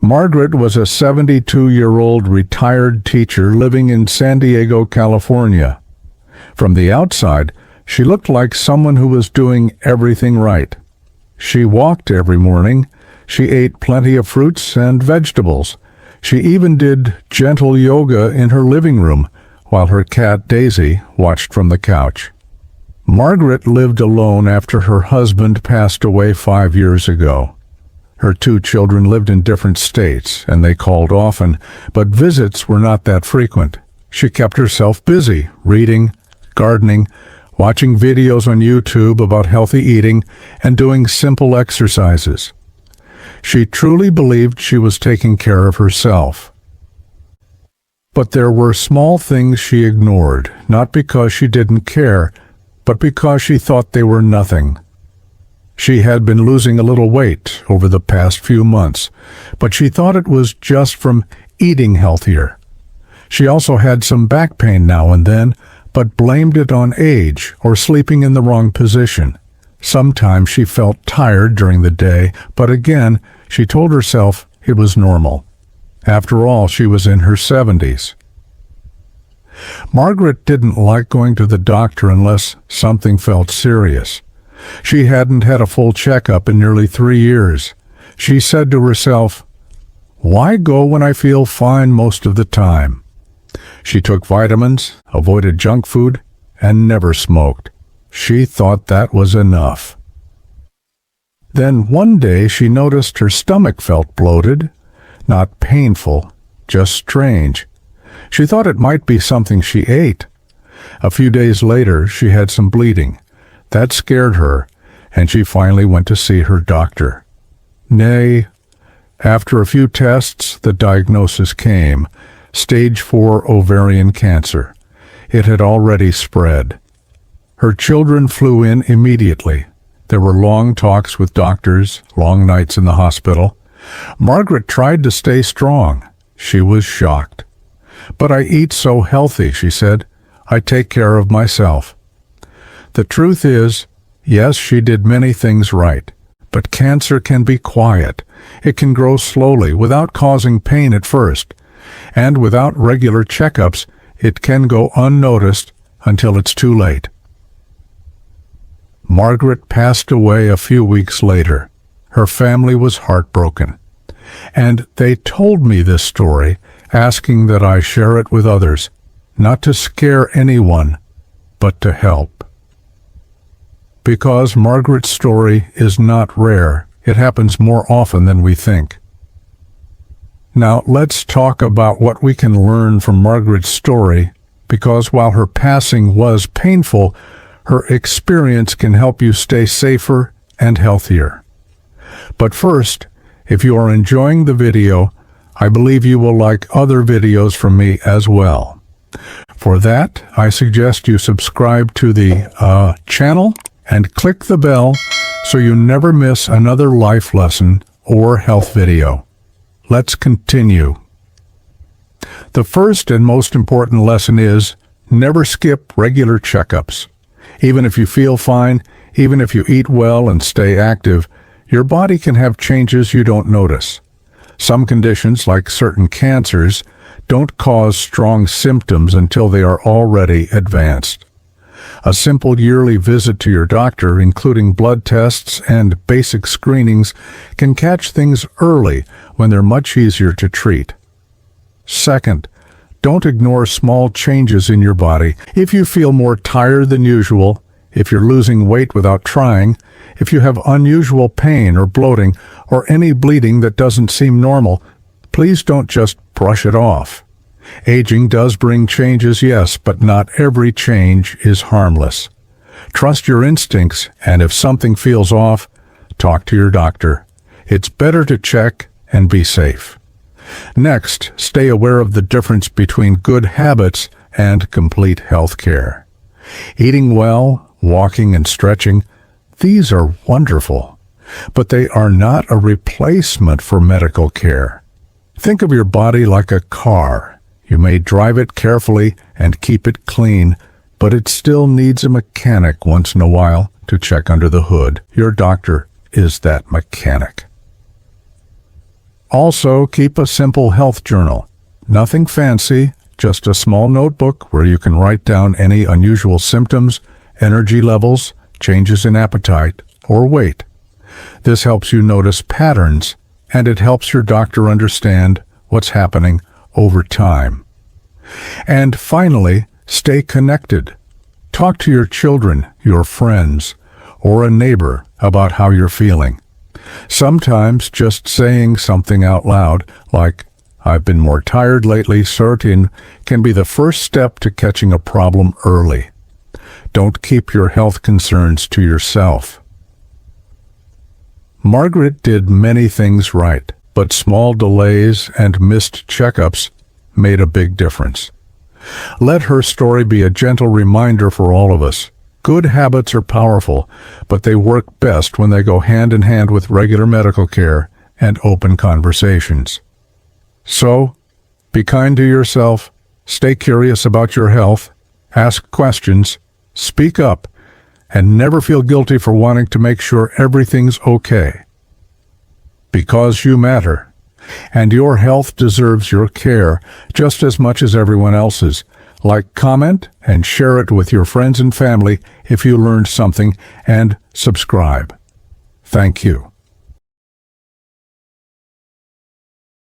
Margaret was a 72-year-old retired teacher living in San Diego, California. From the outside, she looked like someone who was doing everything right. She walked every morning. She ate plenty of fruits and vegetables. She even did gentle yoga in her living room, while her cat Daisy watched from the couch. Margaret lived alone after her husband passed away 5 years ago. Her 2 children lived in different states, and they called often, but visits were not that frequent. She kept herself busy, reading, gardening, watching videos on YouTube about healthy eating, and doing simple exercises. She truly believed she was taking care of herself. But there were small things she ignored, not because she didn't care, but because she thought they were nothing. She had been losing a little weight over the past few months, but she thought it was just from eating healthier. She also had some back pain now and then, but blamed it on age or sleeping in the wrong position. Sometimes she felt tired during the day, but again, she told herself it was normal. After all, she was in her 70s. Margaret didn't like going to the doctor unless something felt serious. She hadn't had a full checkup in nearly 3 years. She said to herself, "Why go when I feel fine most of the time?" She took vitamins, avoided junk food, and never smoked. She thought that was enough. Then one day she noticed her stomach felt bloated, not painful, just strange. She thought it might be something she ate. A few days later, she had some bleeding. That scared her, and she finally went to see her doctor. Nay, after a few tests, the diagnosis came: stage 4 ovarian cancer. It had already spread. Her children flew in immediately. There were long talks with doctors, long nights in the hospital. Margaret tried to stay strong. She was shocked. "But I eat so healthy," she said. "I take care of myself." The truth is, yes, she did many things right, but cancer can be quiet. It can grow slowly, without causing pain at first, and without regular checkups, it can go unnoticed until it's too late. Margaret passed away a few weeks later. Her family was heartbroken, and they told me this story, asking that I share it with others, not to scare anyone, but to help. Because Margaret's story is not rare, it happens more often than we think. Now let's talk about what we can learn from Margaret's story, because while her passing was painful, her experience can help you stay safer and healthier. But first, if you are enjoying the video, I believe you will like other videos from me as well. For that, I suggest you subscribe to the channel and click the bell so you never miss another life lesson or health video. Let's continue. The first and most important lesson is never skip regular checkups. Even if you feel fine, even if you eat well and stay active, your body can have changes you don't notice. Some conditions, like certain cancers, don't cause strong symptoms until they are already advanced. A simple yearly visit to your doctor, including blood tests and basic screenings, can catch things early when they're much easier to treat. Second, don't ignore small changes in your body. If you feel more tired than usual, if you're losing weight without trying, if you have unusual pain or bloating, or any bleeding that doesn't seem normal, please don't just brush it off. Aging does bring changes, yes, but not every change is harmless. Trust your instincts, and if something feels off, talk to your doctor. It's better to check and be safe. Next, stay aware of the difference between good habits and complete health care. Eating well, walking and stretching, these are wonderful, but they are not a replacement for medical care. Think of your body like a car. You may drive it carefully and keep it clean, but it still needs a mechanic once in a while to check under the hood. Your doctor is that mechanic. Also, keep a simple health journal. Nothing fancy, just a small notebook where you can write down any unusual symptoms, energy levels, changes in appetite, or weight. This helps you notice patterns, and it helps your doctor understand what's happening over time. And finally, stay connected. Talk to your children, your friends, or a neighbor about how you're feeling. Sometimes just saying something out loud, like, "I've been more tired lately, certain," can be the first step to catching a problem early. Don't keep your health concerns to yourself. Margaret did many things right, but small delays and missed checkups made a big difference. Let her story be a gentle reminder for all of us. Good habits are powerful, but they work best when they go hand in hand with regular medical care and open conversations. So, be kind to yourself, stay curious about your health, ask questions, speak up, and never feel guilty for wanting to make sure everything's okay. Because you matter, and your health deserves your care just as much as everyone else's. Like, comment, and share it with your friends and family if you learned something, and subscribe. Thank you.